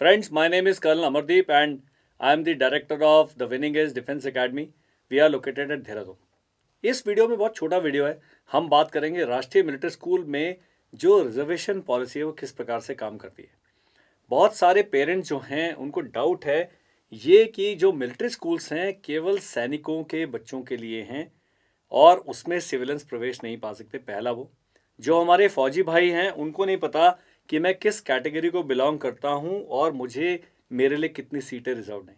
Friends, my name is Colonel Amardeep and I am the director of the Winning Edge Defense Academy. We are located at Dehradun. इस video में बहुत छोटा video है। हम बात करेंगे राष्ट्रीय मिलिट्री स्कूल में जो रिजर्वेशन पॉलिसी है वो किस प्रकार से काम करती है। बहुत सारे पेरेंट्स जो हैं उनको डाउट है ये कि जो मिलिट्री स्कूल्स हैं केवल सैनिकों के बच्चों के लिए हैं और उसमें सिविलियंस प्रवेश नहीं पा सकते। पहला वो जो हमारे फौजी भाई हैं उनको नहीं पता कि मैं किस कैटेगरी को बिलोंग करता हूं और मुझे मेरे लिए कितनी सीटें रिजर्व हैं।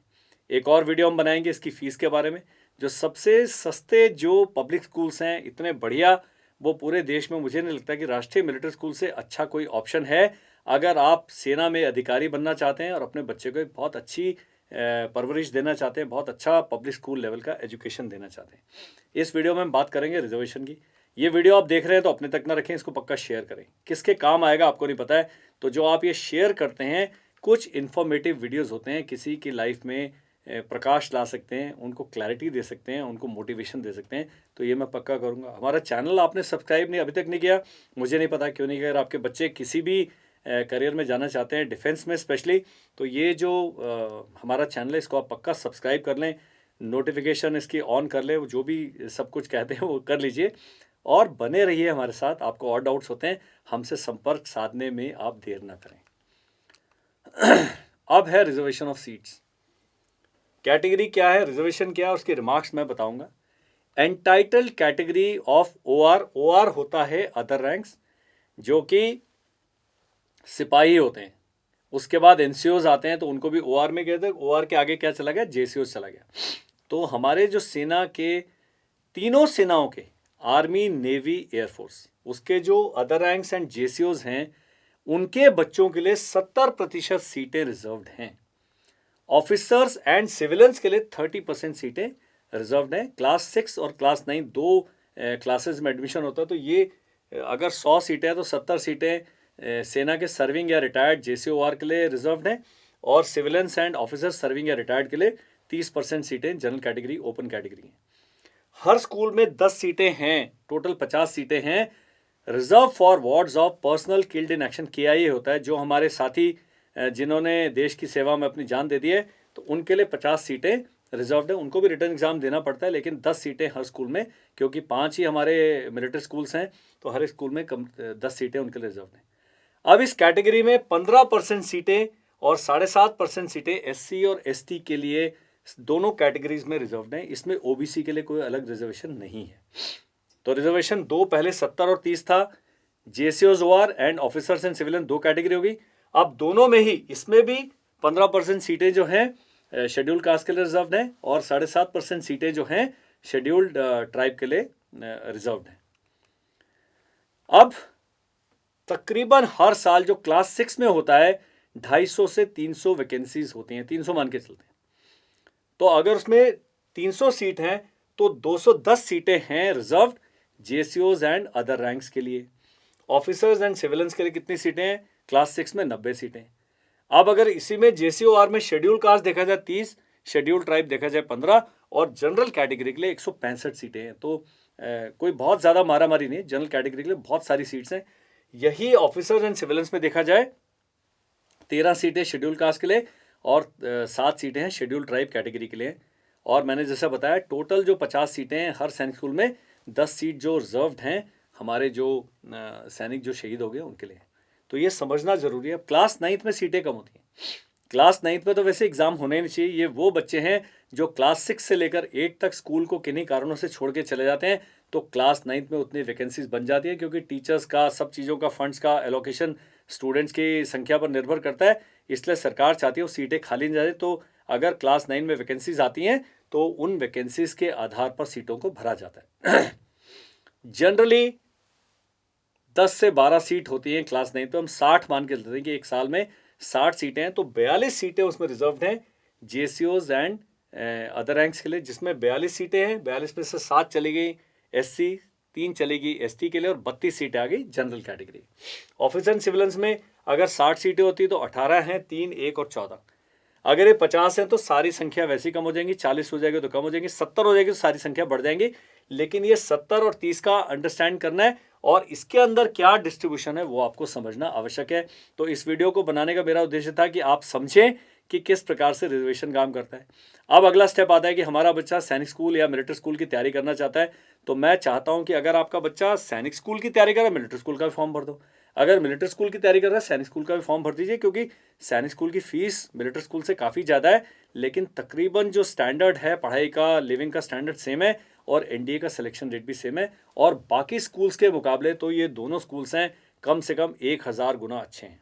एक और वीडियो हम बनाएंगे इसकी फ़ीस के बारे में। जो सबसे सस्ते जो पब्लिक स्कूल्स हैं इतने बढ़िया, वो पूरे देश में मुझे नहीं लगता कि राष्ट्रीय मिलिट्री स्कूल से अच्छा कोई ऑप्शन है अगर आप सेना में अधिकारी बनना चाहते हैं और अपने बच्चे को एक बहुत अच्छी परवरिश देना चाहते हैं, बहुत अच्छा पब्लिक स्कूल लेवल का एजुकेशन देना चाहते हैं। इस वीडियो में हम बात करेंगे रिजर्वेशन की। ये वीडियो आप देख रहे हैं तो अपने तक ना रखें, इसको पक्का शेयर करें। किसके काम आएगा आपको नहीं पता है, तो जो आप ये शेयर करते हैं कुछ इन्फॉर्मेटिव वीडियोस होते हैं, किसी की लाइफ में प्रकाश ला सकते हैं, उनको क्लैरिटी दे सकते हैं, उनको मोटिवेशन दे सकते हैं, तो ये मैं पक्का करूँगा। हमारा चैनल आपने सब्सक्राइब नहीं अभी तक नहीं किया, मुझे नहीं पता क्यों नहीं किया। अगर आपके बच्चे किसी भी करियर में जाना चाहते हैं, डिफेंस में स्पेशली, तो ये जो हमारा चैनल है इसको आप पक्का सब्सक्राइब कर लें, नोटिफिकेशन इसकी ऑन कर लें, जो भी सब कुछ कहते हैं वो कर लीजिए और बने रहिए हमारे साथ। आपको और डाउट्स होते हैं हमसे संपर्क साधने में आप देर ना करें। अब है रिजर्वेशन ऑफ सीट्स। कैटेगरी क्या है, रिजर्वेशन क्या है, उसके रिमार्क्स मैं बताऊंगा। Entitled category of OR, OR होता है अदर रैंक्स, जो कि सिपाही होते हैं। उसके बाद एनसीओज आते हैं तो उनको भी ओआर में कहते हैं। ओआर के आगे क्या चला गया, जेसीओज चला गया। तो हमारे जो सेना के तीनों सेनाओं के आर्मी, नेवी, एयरफोर्स, उसके जो अदर रैंक्स एंड जेसीओज हैं उनके बच्चों के लिए 70% सीटें रिजर्व्ड हैं। ऑफिसर्स एंड सिविलियंस के लिए 30% सीटें रिजर्व्ड हैं। क्लास 6 और क्लास 9 दो क्लासेस में एडमिशन होता है, तो ये अगर 100 सीटें हैं तो 70 सीटें सेना के सर्विंग या रिटायर्ड जेसीओआर के लिए रिजर्व्ड हैं और सिविलियंस एंड ऑफिसर्स सर्विंग या रिटायर्ड के लिए 30% सीटें जनरल कैटेगरी, ओपन कैटेगरी हैं। हर स्कूल में 10 सीटें हैं, टोटल 50 सीटें हैं reserve for wards of personnel killed in action. KIA होता है, जो हमारे साथी जिन्होंने देश की सेवा में अपनी जान दे दी है, तो उनके लिए 50 सीटें रिजर्व्ड है। उनको भी रिटर्न एग्जाम देना पड़ता है, लेकिन 10 सीटें हर स्कूल में, क्योंकि 5 ही हमारे मिलिट्री स्कूल्स हैं, तो हर स्कूल में 10 सीटें उनके लिए रिजर्व हैं। अब इस कैटेगरी में 15% सीटें और 7.5% सीटें SC और ST के लिए दोनों कैटेगरीज में रिजर्व्ड हैं। इसमें OBC के लिए कोई अलग रिजर्वेशन नहीं है। तो रिजर्वेशन दो, पहले 70 और 30 था। जेसीओज OR and officers and civilian दो कैटेगरी होगी। अब दोनों में ही इसमें भी 15% सीटें जो हैं शेड्यूल्ड कास्ट के लिए रिजर्व्ड हैं और 7.5% सीटें जो हैं शेड्यूल्ड ट्राइब के लिए रिजर्व्ड हैं। अब तकरीबन हर साल जो क्लास 6 में होता है 250 से 300 वैकेंसीज होती हैं, 300 मान के चलते हैं। तो अगर उसमें 300 सीट हैं तो 210 सीटें हैं रिजर्व्ड जेसीओज एंड अदर रैंक्स के लिए। ऑफिसर्स एंड सिविलियंस के लिए कितनी सीटें हैं, क्लास 6 में 90 सीटें। अब अगर इसी में जेसीओआर में शेड्यूल कास्ट देखा जाए 30, शेड्यूल ट्राइब देखा जाए 15 और जनरल कैटेगरी के लिए 165 सीटें हैं। तो कोई बहुत ज़्यादा मारामारी नहीं है, जनरल कैटेगरी के लिए बहुत सारी सीट्स हैं। यही ऑफिसर्स एंड सिविलियंस में देखा जाए 13 सीटें शेड्यूल कास्ट के लिए और 7 सीटें हैं शेड्यूल ट्राइब कैटेगरी के लिए। और मैंने जैसा बताया टोटल जो 50 सीटें हैं हर सैनिक स्कूल में, 10 सीट जो रिजर्व्ड हैं हमारे जो सैनिक जो शहीद हो गए उनके लिए। तो ये समझना जरूरी है। क्लास 9th में सीटें कम होती हैं। क्लास 9th में तो वैसे एग्जाम होने नहीं चाहिए। ये वो बच्चे हैं जो क्लास 6 से लेकर 8 तक स्कूल को किन्हीं कारणों से छोड़ के चले जाते हैं, तो क्लास 9th में उतनी वैकेंसीज बन जाती है, क्योंकि टीचर्स का, सब चीज़ों का, फंड्स का एलोकेशन स्टूडेंट्स की संख्या पर निर्भर करता है। इसलिए सरकार चाहती है वो सीटें खाली नहीं जाए। तो अगर क्लास 9 में वैकेंसीज आती हैं तो उन वैकेंसीज के आधार पर सीटों को भरा जाता है। जनरली 10 से 12 सीट होती हैं क्लास 9 पे। हम 60 मान के चलते हैं कि एक साल में 60 सीटें हैं, तो 42 सीटें उसमें रिजर्व्ड हैं जेसीओज एंड अदर रैंक्स के लिए, जिसमें 42 सीटें हैं। 42 में से 7 चली गई SC, 3 चलेगी ST के लिए और 32 सीटें आ गई general category. Officer and civilians में अगर 60 सीटें होती तो 18 हैं, 3, 1 और 14। अगर ये 50 हैं तो सारी संख्या वैसी कम हो जाएंगी, 40 हो जाएगी तो कम हो जाएंगी, 70 हो जाएगी तो सारी संख्या बढ़ जाएंगी। लेकिन ये 70 और 30 का अंडरस्टैंड करना है और इसके अंदर क्या डिस्ट्रीब्यूशन है वो आपको समझना आवश्यक है। तो इस वीडियो को बनाने का मेरा उद्देश्य था कि आप समझें कि किस प्रकार से रिजर्वेशन काम करता है। अब अगला स्टेप आता है कि हमारा बच्चा सैनिक स्कूल या मिलिट्री स्कूल की तैयारी करना चाहता है, तो मैं चाहता हूं कि अगर आपका बच्चा सैनिक स्कूल की तैयारी कर रहा है, मिलिट्री स्कूल का भी फॉर्म भर दो। अगर मिलिट्री स्कूल की तैयारी कर रहा है, सैनिक स्कूल का भी फॉर्म भर दीजिए, क्योंकि सैनिक स्कूल की फीस मिलिट्री स्कूल से काफ़ी ज़्यादा है, लेकिन तकरीबन जो स्टैंडर्ड है पढ़ाई का, लिविंग का स्टैंडर्ड सेम है और एनडीए का सिलेक्शन रेट भी सेम है। और बाकी स्कूल्स के मुकाबले तो ये दोनों स्कूल्स हैं कम से कम 1000 गुना अच्छे हैं।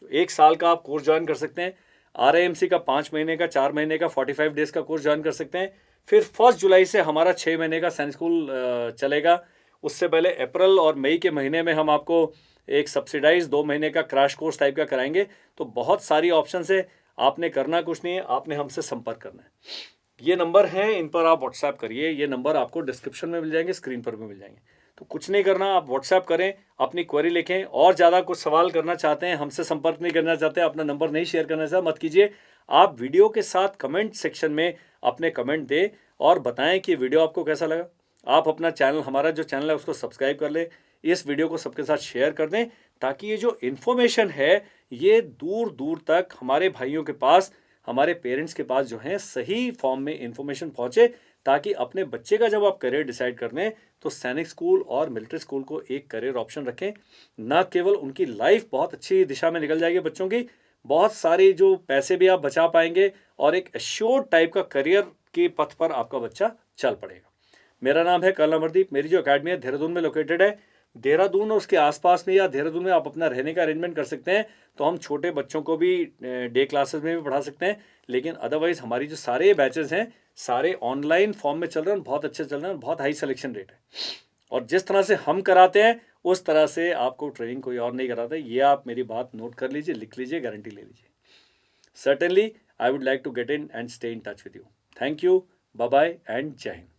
तो 1 साल का आप कोर्स ज्वाइन कर सकते हैं, RIMC का 5 महीने का, 4 महीने का, 45 डेज का कोर्स ज्वाइन कर सकते हैं। फिर 1 जुलाई से हमारा 6 महीने का सैनिक स्कूल चलेगा। उससे पहले अप्रैल और मई के महीने में हम आपको एक सब्सिडाइज 2 महीने का क्रैश कोर्स टाइप का कराएंगे। तो बहुत सारी ऑप्शन है, आपने करना कुछ नहीं है, आपने हमसे संपर्क करना है। ये नंबर हैं, इन पर आप व्हाट्सएप करिए। ये नंबर आपको डिस्क्रिप्शन में मिल जाएंगे, स्क्रीन पर भी मिल जाएंगे। तो कुछ नहीं करना, आप व्हाट्सएप करें, अपनी क्वेरी लिखें। और ज़्यादा कुछ सवाल करना चाहते हैं, हमसे संपर्क नहीं करना चाहते, अपना नंबर नहीं शेयर करना चाहते, मत कीजिए। आप वीडियो के साथ कमेंट सेक्शन में अपने कमेंट दें और बताएं कि वीडियो आपको कैसा लगा। आप अपना चैनल, हमारा जो चैनल है उसको सब्सक्राइब कर लें, इस वीडियो को सबके साथ शेयर कर दें, ताकि ये जो इन्फॉर्मेशन है ये दूर दूर तक हमारे भाइयों के पास, हमारे पेरेंट्स के पास जो है सही फॉर्म में इन्फॉर्मेशन पहुंचे, ताकि अपने बच्चे का जब आप करियर डिसाइड कर लें तो सैनिक स्कूल और मिलिट्री स्कूल को एक करियर ऑप्शन रखें। ना केवल उनकी लाइफ बहुत अच्छी दिशा में निकल जाएगी बच्चों की, बहुत सारी जो पैसे भी आप बचा पाएंगे और एक एश्योर्ड टाइप का करियर के पथ पर आपका बच्चा चल पड़ेगा। मेरा नाम है कर्नल अमरदीप। मेरी जो अकेडमी है देहरादून में लोकेटेड है। देहरादून और उसके आसपास में या देहरादून में आप अपना रहने का अरेंजमेंट कर सकते हैं। तो हम छोटे बच्चों को भी डे क्लासेस में भी पढ़ा सकते हैं, लेकिन अदरवाइज हमारी जो सारे बैचेस हैं सारे ऑनलाइन फॉर्म में चल रहे हैं, बहुत अच्छे चल रहे हैं, बहुत हाई सिलेक्शन रेट है। और जिस तरह से हम कराते हैं उस तरह से आपको ट्रेनिंग कोई और नहीं कराता। ये आप मेरी बात नोट कर लीजिए, लिख लीजिए, गारंटी ले लीजिए। Certainly I would like to get in and stay in touch with you. Thank you, bye bye and Jai Hind.